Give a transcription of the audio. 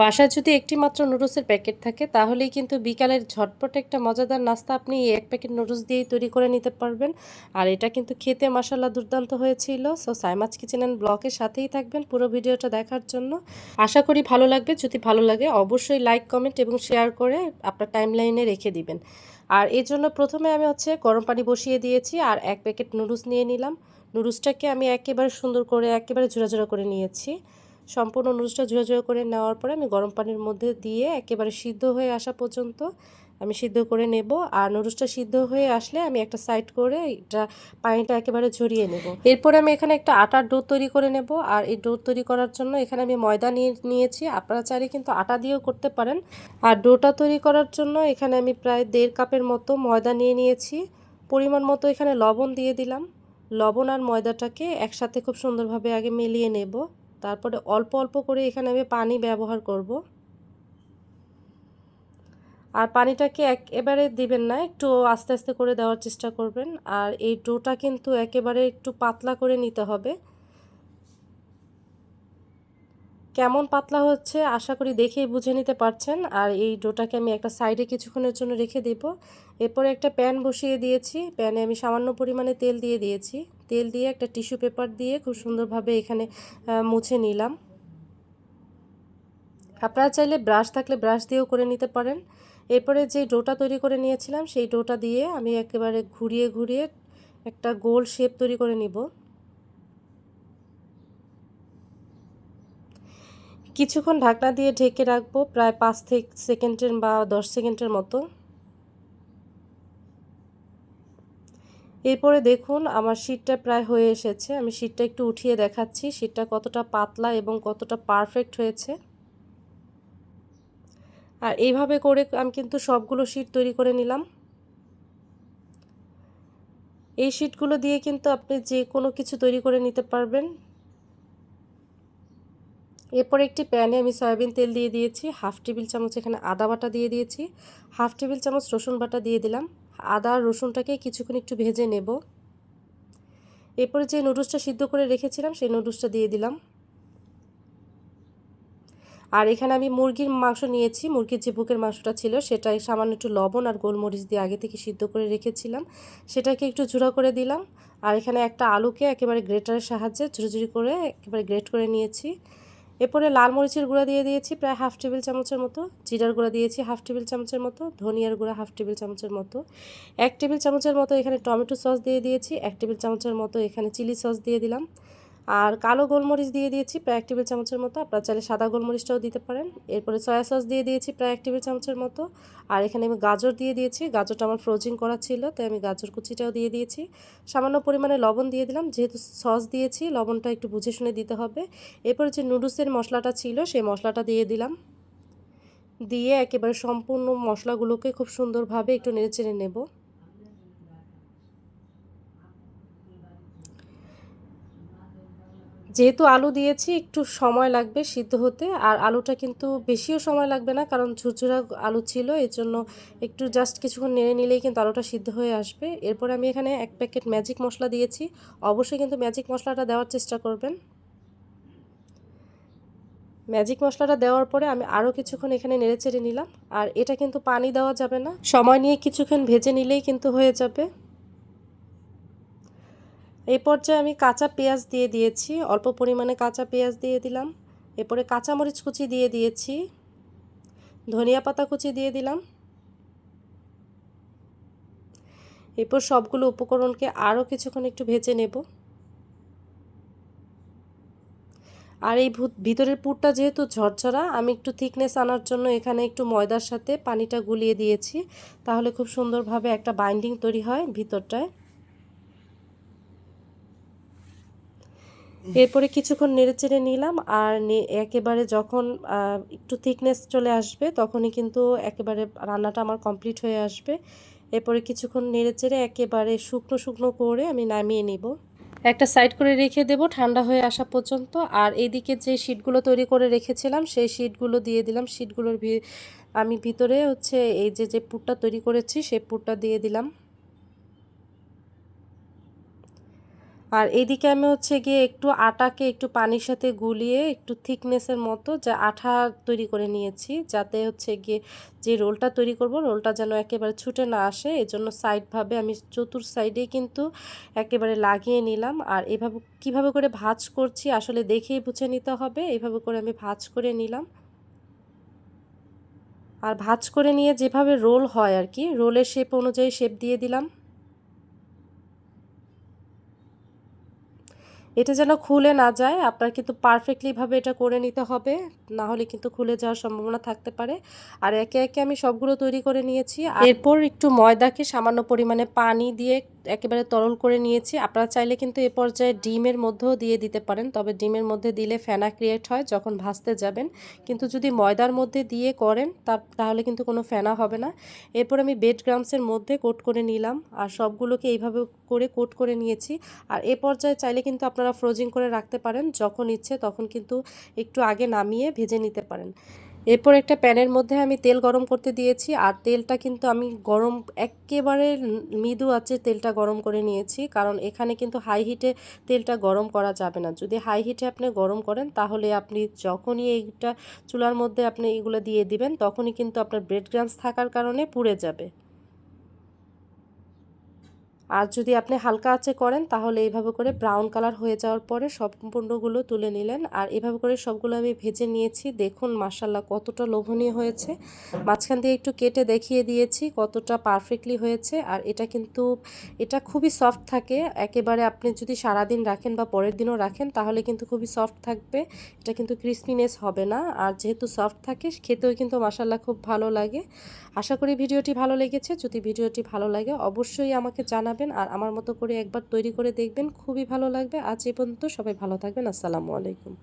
বাসায় যদি একটি মাত্র নুডলসের প্যাকেট থাকে তাহলেই কিন্তু বিকালের ঝটপট একটা মজাদার নাস্তা আপনি এই এক প্যাকেট নুডলস দিয়েই তৈরি করে নিতে পারবেন। আর এটা কিন্তু খেতে মাশাআল্লাহ দুর্দান্ত হয়েছিল। সো সাইমাজ কিচেন অ্যান্ড ব্লগের সাথেই থাকবেন পুরো ভিডিওটা দেখার জন্য। আশা করি ভালো লাগবে। যদি ভালো লাগে অবশ্যই লাইক, কমেন্ট এবং শেয়ার করে আপনার টাইমলাইনে রেখে দিবেন। আর এর জন্য প্রথমে আমি গরম পানি বসিয়ে দিয়েছি আর এক প্যাকেট নুডলস নিয়ে নিলাম। নুডলসটাকে আমি একেবারে সুন্দর করে একেবারে ঝুরাঝুরা করে নিয়েছি। সম্পূর্ণ নুডলসটা ঝুরো করে নেওয়ার পরে আমি গরম পানির মধ্যে দিয়ে একেবারে সিদ্ধ হয়ে আসা পর্যন্ত আমি সিদ্ধ করে নেব। আর নুডলসটা সিদ্ধ হয়ে আসলে আমি একটা সাইড করে এটা পানিটা একেবারে ঝরিয়ে নেব। এরপরে আমি এখানে একটা আটার ডো তৈরি করে নেব। আর এই ডো তৈরি করার জন্য এখানে আমি ময়দা নিয়েছি। আপনারা চাইলে কিন্তু আটা দিয়েও করতে পারেন। আর ডোটা তৈরি করার জন্য এখানে আমি প্রায় 1.5 কাপের মতো ময়দা নিয়েছি। পরিমাণ মতো এখানে লবণ দিয়ে দিলাম। লবণ আর ময়দাটাকে একসাথে খুব সুন্দরভাবে আগে মিলিয়ে নেব। তারপরে অল্প অল্প করে এখানে আমি পানি ব্যবহার করব। আর পানিটাকে একেবারে দিবেন না, একটু আস্তে আস্তে করে দেওয়ার চেষ্টা করবেন। আর এই ডোটা কিন্তু একেবারে একটু পাতলা করে নিতে হবে। কেমন পাতলা হচ্ছে আশা করি দেখেই বুঝে নিতে পারছেন। আর এই ডোটাকে আমি একটা সাইডে কিছুক্ষণের জন্য রেখে দেব। এরপরে একটা প্যান বসিয়ে দিয়েছি। প্যানে আমি সামান্য পরিমাণে তেল দিয়ে দিয়েছি। তেল দিয়ে একটা টিস্যু পেপার দিয়ে খুব সুন্দরভাবে এখানে মুছে নিলাম। আপনারা চাইলে ব্রাশ থাকলে ব্রাশ দিয়েও করে নিতে পারেন। এরপরে যে ডোটা তৈরি করে নিয়েছিলাম সেই ডোটা দিয়ে আমি একেবারে ঘুরিয়ে ঘুরিয়ে একটা গোল শেপ তৈরি করে নিব। কিছুক্ষণ ঢাকনা দিয়ে ঢেকে রাখবো প্রায় 5 সেকেন্ডের বা 10 সেকেন্ডের মতো। এরপরে দেখুন আমার শীটটা প্রায় হয়ে এসেছে। আমি শীটটা একটু উঠিয়ে দেখাচ্ছি শীটটা কতটা পাতলা এবং কতটা পারফেক্ট হয়েছে। আর এইভাবে করে আমি কিন্তু সবগুলো শীট তৈরি করে নিলাম। এই শীটগুলো দিয়ে কিন্তু আপনি যে কোনো কিছু তৈরি করে নিতে পারবেন। এরপর একটি প্যানে আমি সয়াবিন তেল দিয়ে দিয়েছি। হাফ টেবিল চামচ এখানে আদা বাটা দিয়ে দিয়েছি। হাফ টেবিল চামচ রসুন বাটা দিয়ে দিলাম। আদা আর রসুনটাকে কিছুক্ষণ একটু ভেজে নেব। এরপরে যে নুডলসটা সিদ্ধ করে রেখেছিলাম সেই নুডলসটা দিয়ে দিলাম। আর এখানে আমি মুরগির মাংস নিয়েছি। মুরগির যে বুকের মাংসটা ছিল সেটাই সামান্য একটু লবণ আর গোলমরিচ দিয়ে আগে থেকে সিদ্ধ করে রেখেছিলাম। সেটাকে একটু ঝুরা করে দিলাম। আর এখানে একটা আলুকে একেবারে গ্রেটারের সাহায্যে ঝুরঝুরি করে একেবারে গ্রেট করে নিয়েছি। এরপরে লাল মরিচের গুঁড়া দিয়ে দিয়েছি প্রায় হাফ টেবিল চামচের মতো, জিরার গুঁড়া দিয়েছি হাফ টেবিল চামচের মতো, ধনিয়ার গুঁড়া হাফ টেবিল চামচের মতো, 1 টেবিল চামচের মতো এখানে টমেটো সস দিয়ে দিয়েছি, 1 টেবিল চামচের মতো এখানে চিলি সস দিয়ে দিলাম। আর কালো গোলমরিচ দিয়ে দিয়েছি প্রায় 1 টেবিল চামচের মতো, আপনারা চাইলে সাদা গোলমরিচটাও দিতে পারেন। এরপরে সয়া সস দিয়ে দিয়েছি প্রায় 1 টেবিল চামচের মতো। আর এখানে আমি গাজর দিয়ে দিয়েছি। গাজরটা আমার ফ্রোজিং করা ছিল তাই আমি গাজর কুচিটাও দিয়ে দিয়েছি। সামান্য পরিমাণে লবণ দিয়ে দিলাম, যেহেতু সস দিয়েছি লবণটা একটু বুঝে শুনে দিতে হবে। এরপরে যে নুডলসের মশলাটা ছিল সেই মশলাটা দিয়ে দিলাম। দিয়ে একেবারে সম্পূর্ণ মশলাগুলোকে খুব সুন্দরভাবে একটু নেড়েচেড়ে নেব। যেহেতু আলু দিয়েছি একটু সময় লাগবে সিদ্ধ হতে। আর আলুটা কিন্তু বেশিও সময় লাগবে না, কারণ ঝুরঝুরা আলু ছিল, এর জন্য একটু জাস্ট কিছুক্ষণ নেড়ে নিলেই কিন্তু আলুটা সিদ্ধ হয়ে আসবে। এরপর আমি এখানে 1 প্যাকেট ম্যাজিক মশলা দিয়েছি। অবশ্যই কিন্তু ম্যাজিক মশলাটা দেওয়ার চেষ্টা করবেন। ম্যাজিক মশলাটা দেওয়ার পরে আমি আরও কিছুক্ষণ এখানে নেড়েচেড়ে নিলাম। আর এটা কিন্তু পানি দেওয়া যাবে না, সময় নিয়ে কিছুক্ষণ ভেজে নিলেই কিন্তু হয়ে যাবে। এই পর্যায়ে আমি কাঁচা পেঁয়াজ দিয়ে দিয়েছি, অল্প পরিমাণে কাঁচা পেঁয়াজ দিয়ে দিলাম। এরপরে কাঁচামরিচ কুচি দিয়ে দিয়েছি, ধনিয়া পাতা কুচি দিয়ে দিলাম। এরপর সবগুলো উপকরণকে আরও কিছুক্ষণ একটু ভেজে নেব। আর এই ভিতরের পুরটা যেহেতু ঝরঝরা, আমি একটু থিকনেস আনার জন্য এখানে একটু ময়দার সাথে পানিটা গুলিয়ে দিয়েছি, তাহলে খুব সুন্দরভাবে একটা বাইন্ডিং তৈরি হয় ভিতরটায়। এরপরে কিছুক্ষণ নেড়েচেড়ে নিলাম। আর একেবারে যখন একটু থিকনেস চলে আসবে তখনই কিন্তু একেবারে রান্নাটা আমার কমপ্লিট হয়ে আসবে। এরপরে কিছুক্ষণ নেড়েচেড়ে একেবারে শুকনো শুকনো করে আমি নামিয়ে নিব। একটা সাইড করে রেখে দেব ঠান্ডা হয়ে আসা পর্যন্ত। আর এইদিকে যে শিটগুলো তৈরি করে রেখেছিলাম সেই শিটগুলো দিয়ে দিলাম। শিটগুলোর আমি ভিতরে এই যে পুরটা তৈরি করেছি সেই পুরটা দিয়ে দিলাম। আর এইদিকে আমি হচ্ছে গিয়ে একটু আটাকে একটু পানির সাথে গুলিয়ে একটু থিকনেসের মতো যা আঠা তৈরি করে নিয়েছি, যাতে হচ্ছে গিয়ে যে রোলটা তৈরি করব রোলটা যেন একেবারে ছুটে না আসে। এজন্য সাইডভাবে আমি চতুর সাইডে কিন্তু একেবারে লাগিয়ে নিলাম। আর এভাবে কিভাবে করে ভাঁজ করছি আসলে দেখেই বুঝে নিতে হবে। এইভাবে করে আমি ভাঁজ করে নিলাম। আর ভাঁজ করে নিয়ে যেভাবে রোল হয় আর কি, রোলের শেপ অনুযায়ী শেপ দিয়ে দিলাম। এটা যেন খুলে না যায়, আপনার কিন্তু পারফেক্টলিভাবে এটা করে নিতে হবে, না হলে কিন্তু খুলে যাওয়ার সম্ভাবনা থাকতে পারে। আর একে একে আমি সবগুলো তৈরি করে নিয়েছি। এরপর একটু ময়দাকে সামান্য পরিমাণে পানি দিয়ে একেবারে তরল করে নিয়েছি। আপনারা চাইলে কিন্তু এ পর্যায়ে ডিমের মধ্যেও দিয়ে দিতে পারেন, তবে ডিমের মধ্যে দিলে ফেনা ক্রিয়েট হয় যখন ভাজতে যাবেন। কিন্তু যদি ময়দার মধ্যে দিয়ে করেন তাহলে কিন্তু কোনো ফেনা হবে না। এরপর আমি বেড গ্রামসের মধ্যে কোট করে নিলাম আর সবগুলোকে এইভাবে করে কোট করে নিয়েছি। আর এ পর্যায়ে চাইলে কিন্তু আপনারা ফ্রোজিং করে রাখতে পারেন, যখন ইচ্ছে তখন কিন্তু একটু আগে নামিয়ে ভেজে নিতে পারেন। এরপর একটা প্যানের মধ্যে আমি তেল গরম করতে দিয়েছি, আর তেলটা কিন্তু আমি গরম একেবারে মৃদু আঁচে তেলটা গরম করে নিয়েছি, কারণ এখানে কিন্তু হাই হিটে তেলটা গরম করা যাবে না। যদি হাই হিটে আপনি গরম করেন তাহলে আপনি যখনই এইটা চুলার মধ্যে আপনি এগুলো দিয়ে দিবেন তখনই কিন্তু আপনার ব্রেড ক্রাম্বস থাকার কারণে পুড়ে যাবে। আর যদি আপনি হালকা আঁচে করেন তাহলে এইভাবে করে ব্রাউন কালার হয়ে যাওয়ার পরে সম্পূর্ণগুলো তুলে নিলেন। আর এভাবে করে সবগুলো আমি ভেজে নিয়েছি। দেখুন মাশাআল্লাহ কতটা লোভনীয় হয়েছে। মাঝখান দিয়ে একটু কেটে দেখিয়ে দিয়েছি কতটা পারফেক্টলি হয়েছে। আর এটা কিন্তু এটা খুবই সফট থাকে, একেবারে আপনি যদি সারাদিন রাখেন বা পরের দিনও রাখেন তাহলে কিন্তু খুবই সফট থাকবে, এটা কিন্তু ক্রিস্পিনেস হবে না। আর যেহেতু সফট থাকে খেতেও কিন্তু মাশাআল্লাহ খুব ভালো লাগে। আশা করি ভিডিওটি ভালো লেগেছে। যদি ভিডিওটি ভালো লাগে অবশ্যই আমাকে জানাবেন, আর আমার মতো করে একবার তৈরি করে দেখবেন, খুবই ভালো লাগবে। আজ এই পর্যন্ত, সবাই ভালো থাকবেন। আসসালামু আলাইকুম।